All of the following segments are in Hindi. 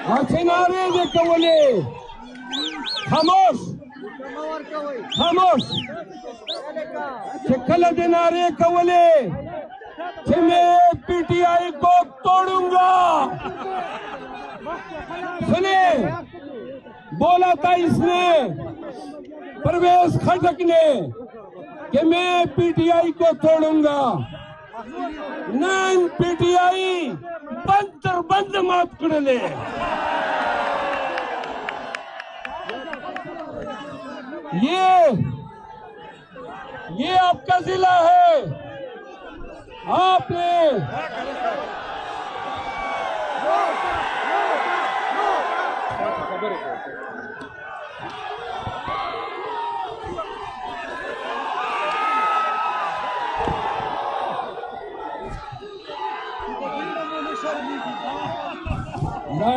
नारे दे कवले खामोश खामोश कल दे नारे कवले मैं पीटीआई को तोड़ूंगा। सुने बोला था इसने परवेज खटक ने कि मैं पीटीआई को तोड़ूंगा। नान पीटीआई बंद मात कुड़ले ये आपका जिला है। आपने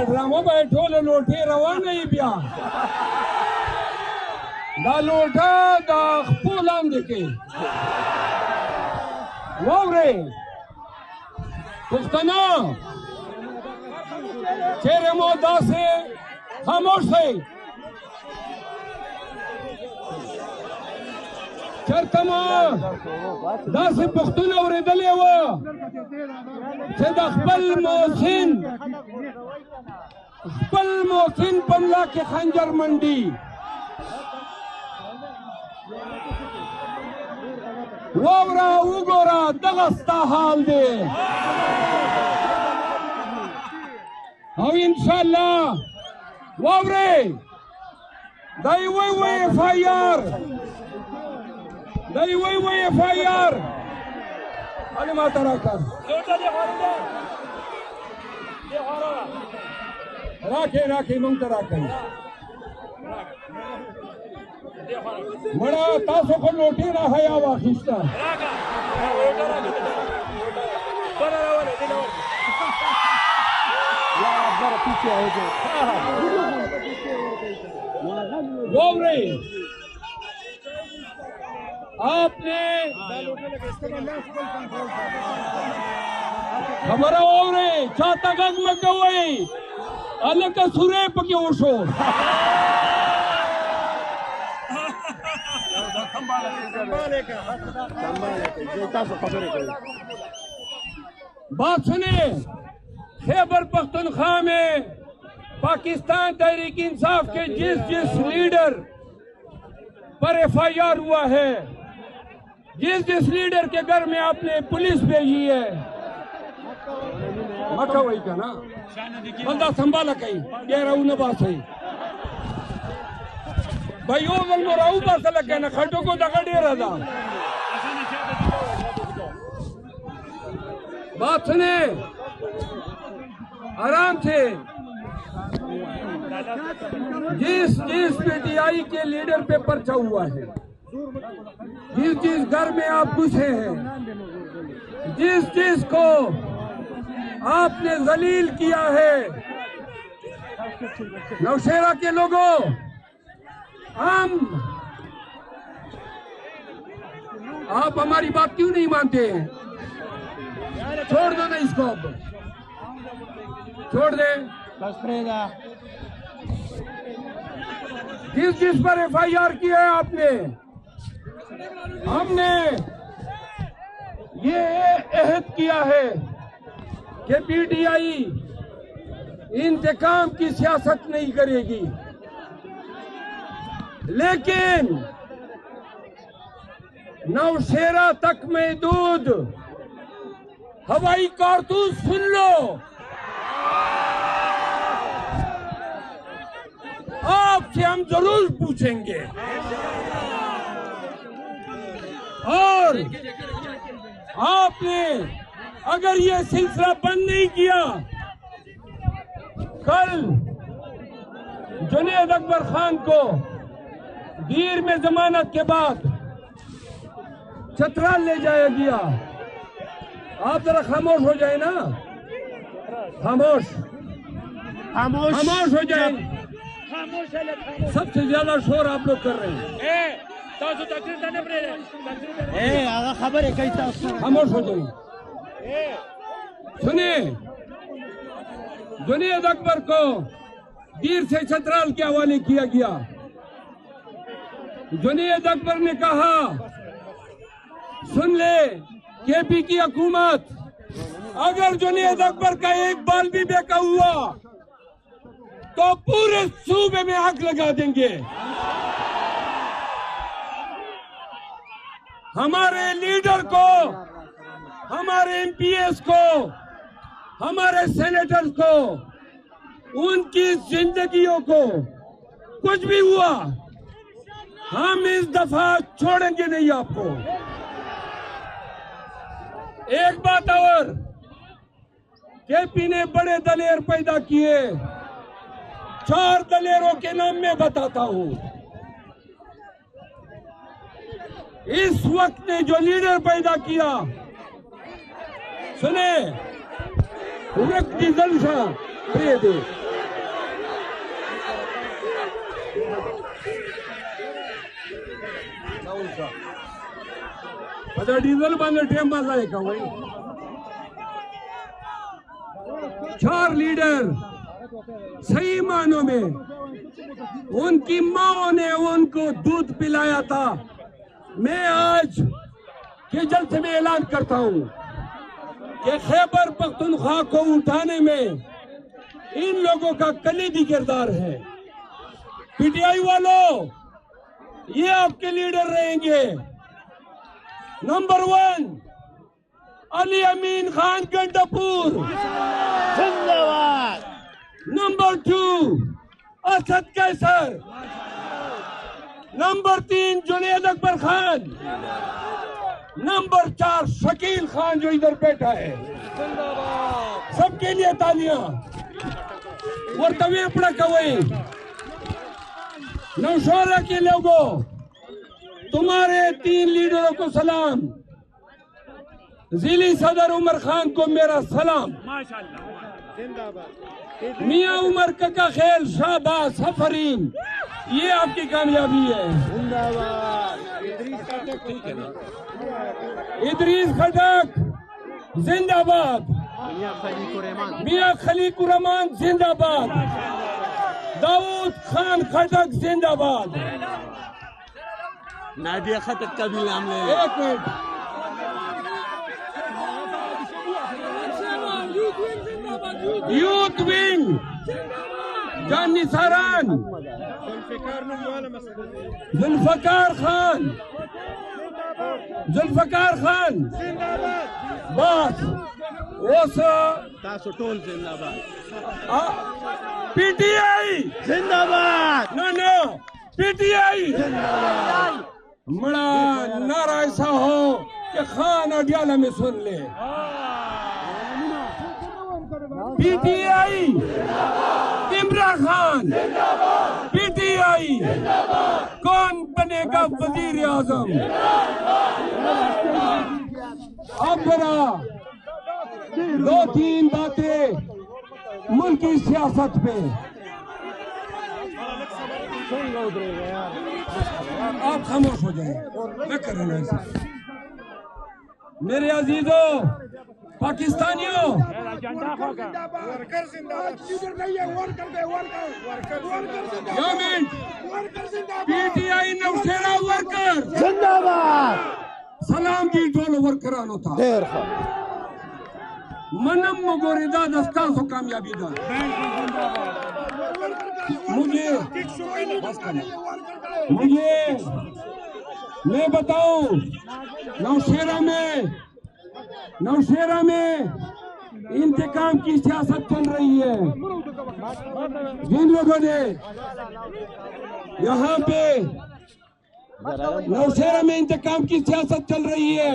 ड्रामा बैठो ले लोटे रवा नहीं पिया दा लोटा दा खपुलाम देके वावरे पुख्तना चेहरे मोदा से खामोश है चरतमा दा से पुख्तना और दले हुआ खपल मोहसिन पमला के खंजर मंडी वावरा उगोरा दगस्ता हाल दे हम इंशाल्लाह वावरे दाई वही एफआईआर अली माता राखा राखे मंगता राखे बड़ा तासो को लोटी ना हया वाखिस्ता वावरे आपने हमारा वावरे चाहता गग में गवई अलग का सुरे पके ओशो बात सुने खैबर पख्तूनख्वा में पाकिस्तान तहरीक इंसाफ के जिस लीडर पर एफआईआर हुआ है, जिस लीडर के घर में आपने पुलिस भेजी है मका वही का ना बंदा संभाला कहीं कह रहा हूं ना बात है भाई वो गल मोराऊ बात लग गया ना खटो को दगा दे रहा था। बात सुने आराम से जिस पीटीआई के लीडर पे पर्चा हुआ है, जिस घर में आप घुसे हैं, जिस को आपने जलील किया है, नौशेरा के लोगों आप हमारी बात क्यों नहीं मानते हैं? छोड़ दो ना इसको, अब छोड़ दे। जिस पर एफआईआर किया है आपने, हमने ये अहद किया है कि पीटीआई इंतकाम की सियासत नहीं करेगी, लेकिन नौशेरा तक महदूद हवाई कारतूस सुन लो, आपसे हम जरूर पूछेंगे और आपने अगर ये सिलसिला बंद नहीं किया, कल जुनैद अकबर खान को दीर में जमानत के बाद चतरा ले जाया गया। आप जरा खामोश हो जाए ना, खामोश हो जाए। सबसे ज्यादा शोर आप लोग कर रहे हैं। खबर है कैसा, खामोश हो जाए। सुने जुनैद अकबर को तीर से छतराल के हवाले किया गया। जुनैद अकबर ने कहा, सुन ले केपी की हुकूमत, अगर जुनैद अकबर का एक बाल भी बेका हुआ तो पूरे सूबे में आग लगा देंगे। हमारे लीडर को, हमारे एमपीएस को, हमारे सेनेटर्स को, उनकी जिंदगियों को कुछ भी हुआ, हम इस दफा छोड़ेंगे नहीं आपको। एक बात और, केपी ने बड़े दलेर पैदा किए। 4 दलेरों के नाम मैं बताता हूं। इस वक्त ने जो लीडर पैदा किया, सुने, डीजल दे अच्छा डीजल बंद टेम बाजा का वही 4 लीडर सही मानों में उनकी माओ ने उनको दूध पिलाया था। मैं आज के जलसे में ऐलान करता हूं कि खैबर पख्तूनख्वा को उठाने में इन लोगों का कलीदी किरदार है। पीटीआई वालों, ये आपके लीडर रहेंगे। नंबर 1 अली अमीन खान गंडापुर जिंदाबाद। Number 2 Asad Qaiser. Number 3 Junaid Akbar Khan. Number 4 Shakeel Khan जो इधर बैठा है। सबके लिए तालियां। और तभी अपना कवई नौशहरा के लोगों, तुम्हारे 3 लीडरों को सलाम। जिली सदर उमर खान को मेरा सलाम। मियां उमर का खेल शाहबाज सफरीन, ये आपकी कामयाबी है। इदरीस खटक जिंदाबाद। मियां खलीकुर रहमान जिंदाबाद। दाऊद खान खटक जिंदाबाद। नादिया खटक का भी नाम ले। एक मिनट, यूथ विंग जानी सारान जुल्फकार खान। जुल्फकार खान बस वो टोल जिंदाबाद। पीटीआई जिंदाबाद। नो पीटीआई जिंदाबाद। बड़ा नारा ऐसा हो कि खान अडियाला में सुन ले। पीटीआई इमरान खान। पीटीआई कौन बनेगा वजीर आजम? अब बड़ा 2-3 बातें मुल्क की सियासत पे। आप खामोश हो जाए, मैं कर रहा हूं। मेरे अजीजों, पाकिस्तानियों, पीटीआई नौशेरा वर्कर जिंदाबाद। सलाम जी टोल वर्करानो था मनम मोगोरिदा दस्ता सो कामयाबी दा। मुझे मैं बताऊं, नौशेरा में इंतकाम की सियासत चल रही है। जिन लोगों ने यहाँ पे नौशेरा में इंतकाम की सियासत चल रही है,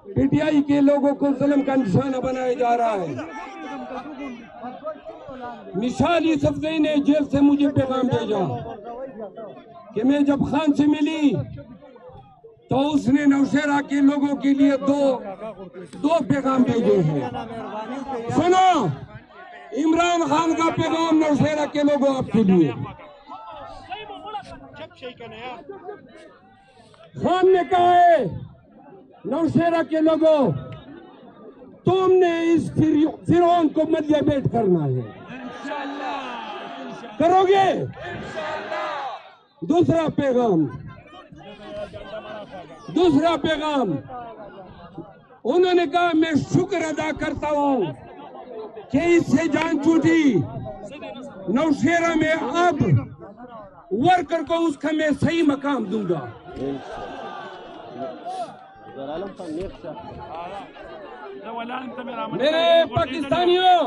पीटीआई के लोगों को जुल्म का निशाना बनाया जा रहा है। मिसाल यूसुफजई ने जेल से मुझे पैगाम भेजा कि मैं जब खान से मिली तो उसने नौशेरा के लोगों के लिए दो पैगाम भेजे हैं। सुनो, इमरान खान का पैगाम नौशेरा के लोगों आपके लिए। खान ने कहा है, नौशेरा के लोगों, तुमने इस फिरौन को मदियाबेट करना है। करोगे? दूसरा पैगाम उन्होंने कहा मैं शुक्र अदा करता हूं कि इससे जान छूटी नौशेरा में, अब वर्कर को उसका मैं सही मकाम दूंगा। मेरे पाकिस्तानियों,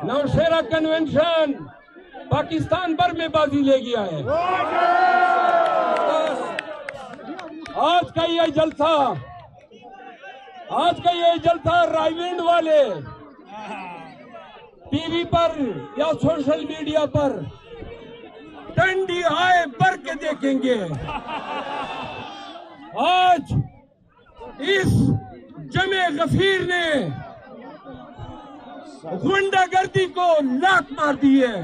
नौशेरा कन्वेंशन पाकिस्तान भर में बाजी ले गया है। आज का ये जलसा रायविंड वाले टीवी पर या सोशल मीडिया पर डंडी आए भर के देखेंगे। आज इस जमे गफीर ने गुंडागर्दी को लात मार दी है।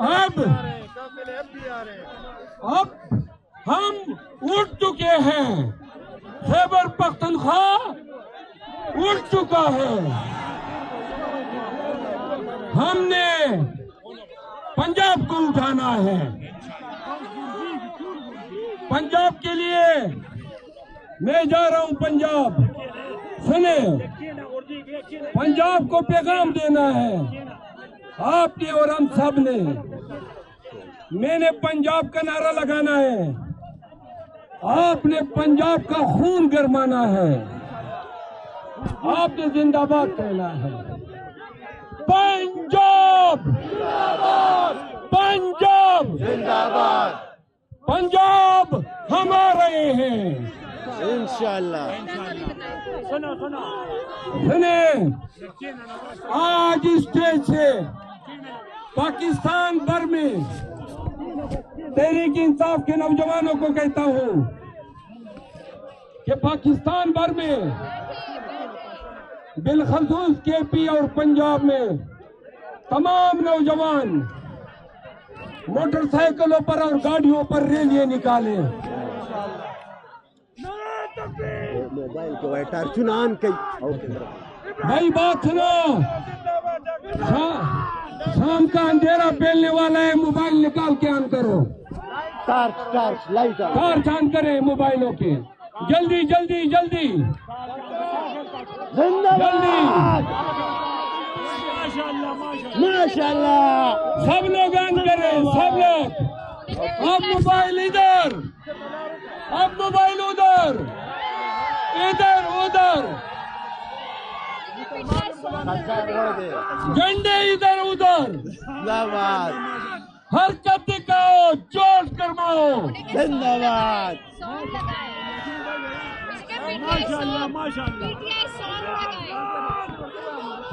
अब हम उठ चुके हैं, खैबर पख्तूनख्वा उठ चुका है। हमने पंजाब को उठाना है। पंजाब के लिए मैं जा रहा हूं। पंजाब सुने, पंजाब को पैगाम देना है आपने और हम सब ने। मैंने पंजाब का नारा लगाना है, आपने पंजाब का खून गरमाना है, आपने जिंदाबाद कहना है। पंजाब पंजाब जिंदाबाद, पंजाब हम आ रहे हैं इंशाअल्लाह। सुने, आज स्टेज से पाकिस्तान भर में तहरीक इंसाफ के नौजवानों को कहता हूं कि पाकिस्तान भर में बिलखसूस केपी और पंजाब में तमाम नौजवान मोटरसाइकिलों पर और गाड़ियों पर रैलियां निकाले। मोबाइल के वाइटर चुनान कई भाई बात सुनो, शाम का अंधेरा फैलने वाला है, मोबाइल निकाल के ऑन करो, टार्च लाइट टॉर्च ऑन करें मोबाइलों के, जल्दी जल्दी जल्दी जल्दी। माशाल्लाह, सब लोग ऑन करें, सब लोग। अब मोबाइल इधर, अब मोबाइल उधर, इधर उधर, झंडे इधर उधर, जिंदाबाद हरकत दिखाओ, जोश करवाओ। जिंदाबाद।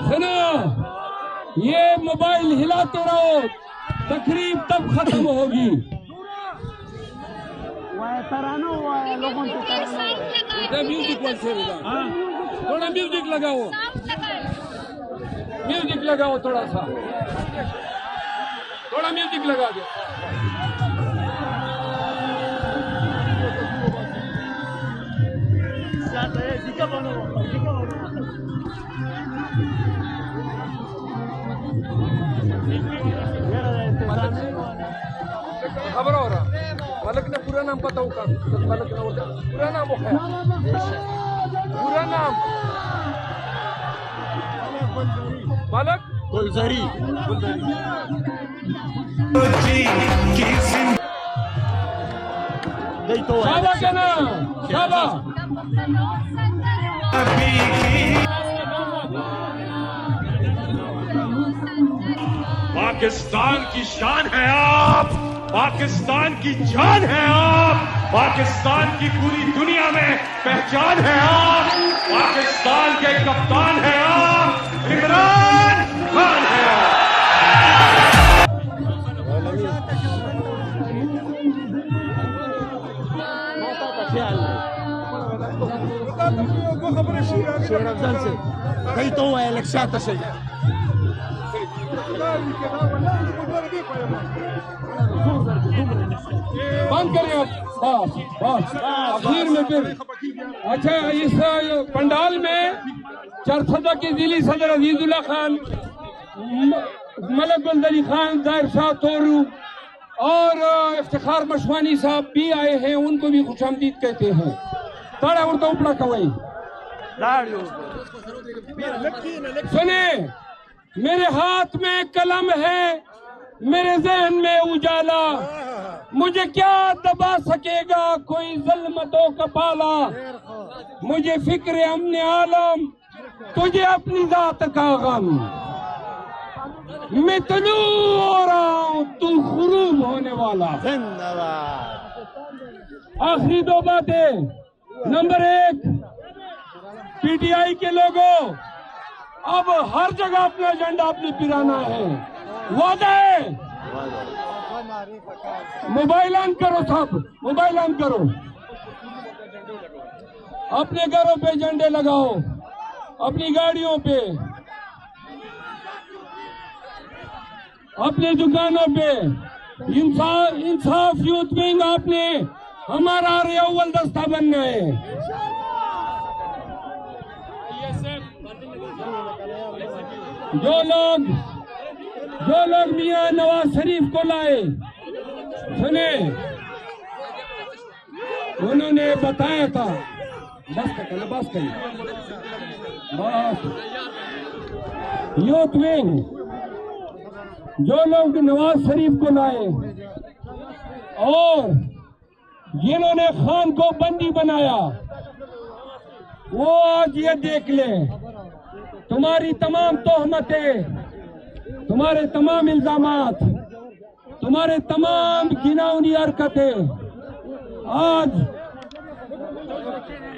सुनो, ये मोबाइल हिलाते रहो, तकरीब तब खत्म होगी। म्यूजिक थोड़ा म्यूजिक लगाओ, म्यूजिक लगाओ, थोड़ा सा, थोड़ा म्यूजिक लगा दो। खबर हो रहा मालिक ने पूरा नाम पता होगा, मालिक ने पूरा नाम है, पूरा नाम मालिक गुलजरी। शाबा का नाम, शाबा। पाकिस्तान की शान है आप, पाकिस्तान की जान है आप, पाकिस्तान की पूरी दुनिया में पहचान है आप, पाकिस्तान के कप्तान है आप, इमरान खान है आप। शेर अफजल से कई तो है लक्ष्यात से बंद करें अब, बस बस आखिर में फिर। अच्छा, इस पंडाल में चरसदा के जिली सदर अजीजुल्लाह खान, मलक गुलदरी खान, जाहिर शाह तोरू और इफ्तिखार मशवानी साहब भी आए हैं, उनको भी खुशामदीद कहते हैं। ताड़ा उड़ता उपड़ा कवई सुने, मेरे हाथ में कलम है, मेरे जहन में उजाला, मुझे क्या दबा सकेगा कोई ज़ल्मतों का पाला। मुझे फिक्र अमने आलम, तुझे अपनी जात का गम, मैं तलू हो रहा हूँ, तू खुरूब होने वाला। आखिरी दो बातें। नंबर एक, पीटीआई के लोगों, अब हर जगह अपना एजेंडा अपने पिराना है, वादा है। मोबाइल ऑन करो, सब मोबाइल ऑन करो, अपने घरों पे झंडे लगाओ, अपनी गाड़ियों पे, अपनी दुकानों पे। इंसाफ यूथ विंग, आपने हमारा अव्वल दस्ता बनना है। जो लोग मियां नवाज शरीफ को लाए, सुने, उन्होंने बताया था, बस करिए, बस। यूथ विंग, जो लोग नवाज शरीफ को लाए और जिन्होंने खान को बंदी बनाया, वो आज ये देख ले, तुम्हारी तमाम तोहमतें, तुम्हारे तमाम इल्जामात, तुम्हारे तमाम घिनौनी हरकतें, आज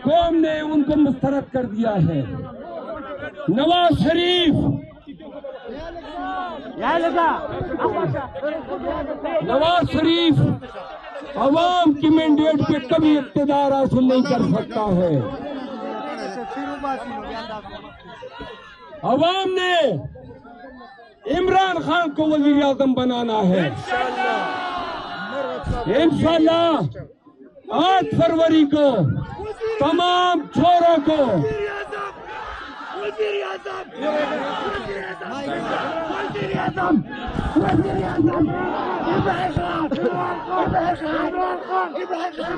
कौम ने उनको मुस्तरद कर दिया है। नवाज शरीफ, अवाम की मैंडेट पे कभी इक़्तिदार हासिल नहीं कर सकता है। अवाम ने इमरान खान को वजीर आज़म बनाना है इंशाअल्लाह। 8 फरवरी को तमाम छोरों को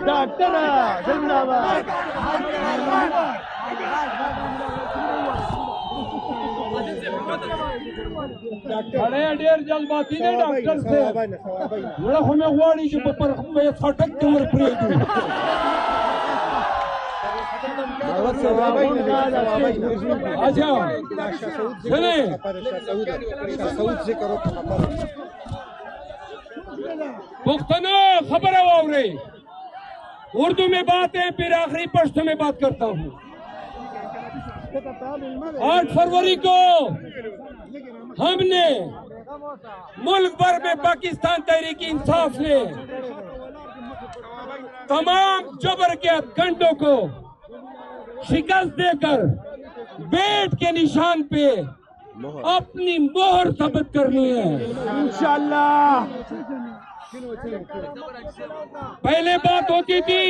डॉक्टर जिंदाबाद। अरे ढेर जल्दबाजी नहीं डॉक्टर से, बड़ा हमें वाड़ी जो पर में फटक तुमर प्रेम। अच्छा सुने, पुख्तनो खबर है वावरे, उर्दू में बात है, फिर आखिरी पश्तो में बात करता हूँ। 8 फरवरी को हमने मुल्क भर में पाकिस्तान तहरीक इंसाफ ने तमाम जबर के हथकंडों को शिकस्त देकर बेट के निशान पे अपनी मोहर साबित करनी है इंशाअल्लाह। पहले बात होती थी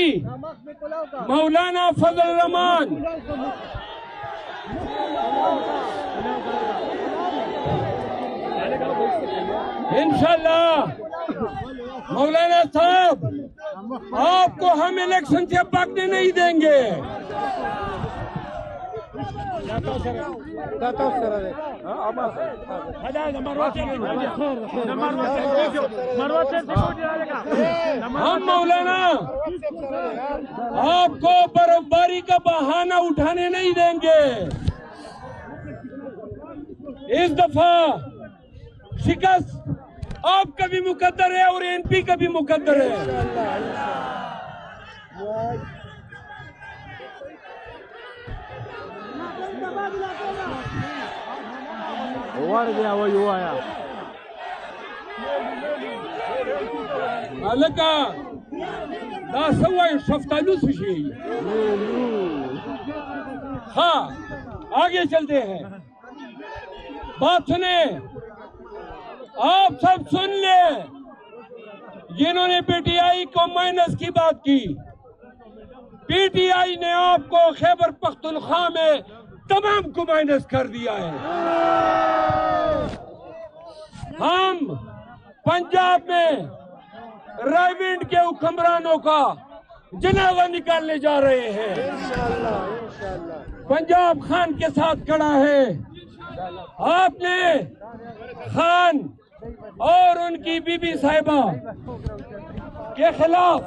मौलाना फजल रहमान, इंशाअल्लाह मौलाना साहब आपको हम इलेक्शन से भागने नहीं देंगे। हम मौलाना आपको बर्फबारी का बहाना उठाने नहीं देंगे। इस दफा शिकस्त आपका भी मुकद्दर है और एनपी का भी मुकद्दर है। वही आया अलका दा सवाई शफ्तालू सुशी। हाँ, आगे चलते हैं, बात सुने। आप सब सुन ले, जिन्होंने पीटीआई को माइनस की बात की, पीटीआई ने आपको खैबर पख्तूनख्वा में तमाम को माइनस कर दिया है। हम पंजाब में रायविंड के हुक्मरानों का जनाजा निकालने जा रहे हैं। पंजाब खान के साथ खड़ा है। आपने खान और उनकी बीबी साहिबा के खिलाफ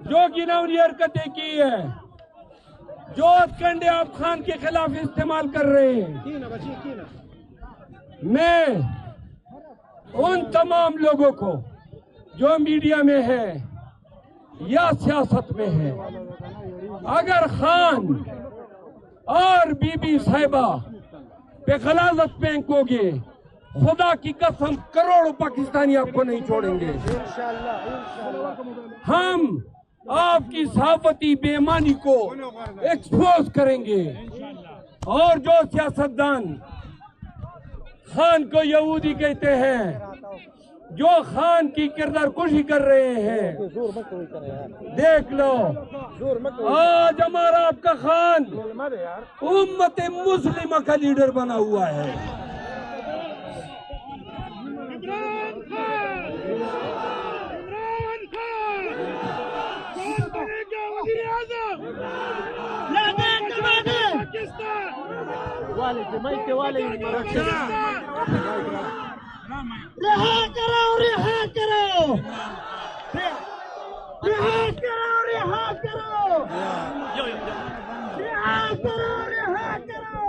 जो घिनौनी हरकतें की है, जो हथकंडे आप खान के खिलाफ इस्तेमाल कर रहे हैं, मैं उन तमाम लोगों को जो मीडिया में है या सियासत में है, अगर खान और बीबी साहिबा पे गलाजत फेंकोगे, खुदा की कसम करोड़ों पाकिस्तानी आपको नहीं छोड़ेंगे। हम आपकी सहाफती बेईमानी को एक्सपोज करेंगे और जो सियासतदान खान को यहूदी कहते हैं, जो खान की किरदार कुशी कर रहे हैं, देख लो आज हमारा आपका खान उम्मत मुस्लिमा का लीडर बना हुआ है। रिहा करो, रिहा करो, रिहा करो, रिहा करो, रिहा करो, रिहा करो।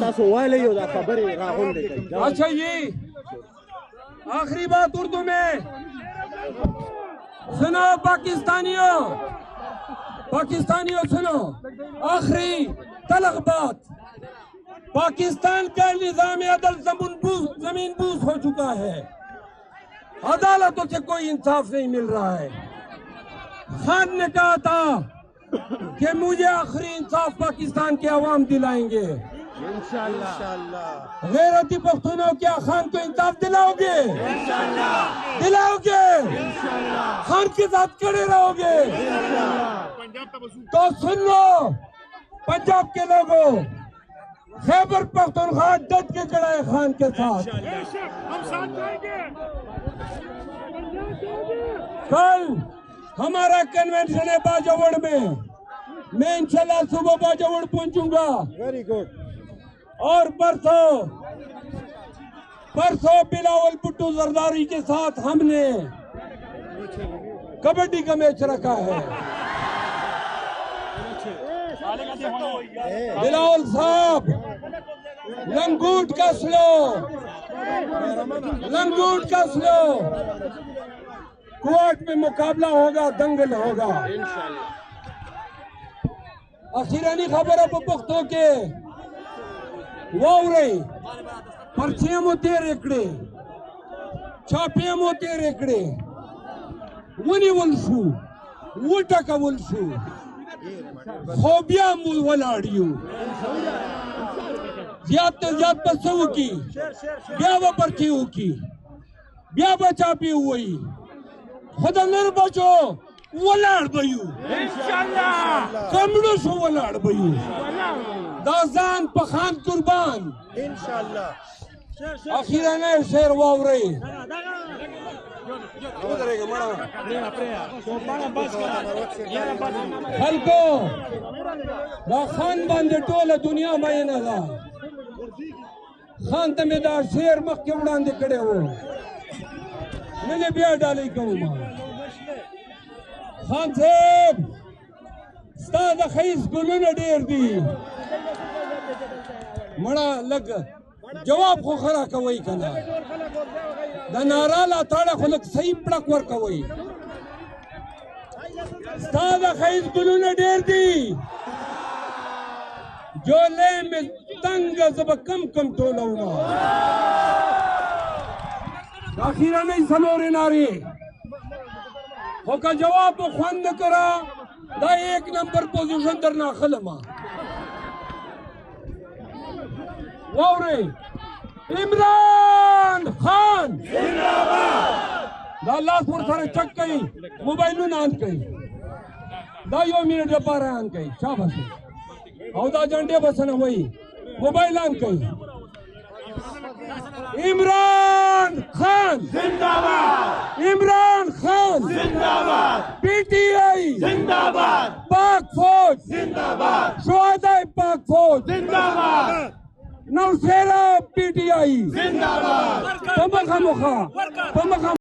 तासो वाले ही होता खबरें राहुल ने। अच्छा, ये आखिरी बात उर्दू में सुनो पाकिस्तानियों, पाकिस्तानियों सुनो, आखिरी तलख बात। पाकिस्तान का निजाम अदल जमीन बूस हो चुका है, अदालतों से कोई इंसाफ नहीं मिल रहा है। खान ने कहा था कि मुझे आखिरी इंसाफ पाकिस्तान के अवाम दिलाएंगे। इंशाअल्लाह गैरती पख्तूनों क्या खान को इंसाफ दिलाओगे? दिलाओगे? खान के साथ खड़े रहोगे? तो सुन लो पंजाब के लोगों, खैबर पख्तूनख्वा डट के खड़ा है खान के साथ। हम साथ जाएंगे। कल हमारा कन्वेंशन है बाजावड़ में, मैं इंशाल्लाह सुबह बाजावड़ पहुंचूंगा। Very good. और परसों बिलावल भुट्टो जरदारी के साथ हमने कबड्डी का मैच रखा है। बिलावल साहब लंगूट का स्लो, लंगूट का स्लो कोर्ट में मुकाबला होगा, दंगल होगा। अखीरानी खबर अब पुख्तों के वावरे परचेमो 13 एकड़े, छापेमो 13 एकड़े, वनी वलसू उल्टा का वलसू खोबिया वलाड़ियो ज्यादा बसों की ब्यावा परचेओ की ब्यावा चापी हुई खुदा निर्बचो वलाड़ बयू कमड़ो सो वलाड़ बयू दाजान पखान कुर्बान इंशाअल्लाह। अखीरान शेर वावरे खलको खान बांधे टोल दुनिया में ना खान तमेदार शेर मख के उड़ान दे कड़े हो मैंने ब्याह डाली कहूँ खान साहब स्ताद खईस गुलून डेर दी मड़ा लग जवाब खो खरा कवई कना द नारा ला ताड़ा खुलक सही पड़क वर कवई स्ताद खईस गुलून डेर दी जो ले में तंग जब कम कम तोलौना आखिरा नहीं सलोरे नारे होका जवाब खुंद करा दा 1 नंबर पोजीशन दरना खलमा वावरे इमरान खान जिंदाबाद दा लासपुर सारे चक कई मोबाइल में नान कई दा यो मिनट पारा आन कई शाबाश औदा झंडे बसन वही मोबाइल आन कई इमरान खान जिंदाबाद इमरान खान जिंदाबाद पीटीआई जिंदाबाद पाक फौज जिंदाबाद शुहदाए पाक फौज जिंदाबाद नौशेरा पीटीआई जिंदाबाद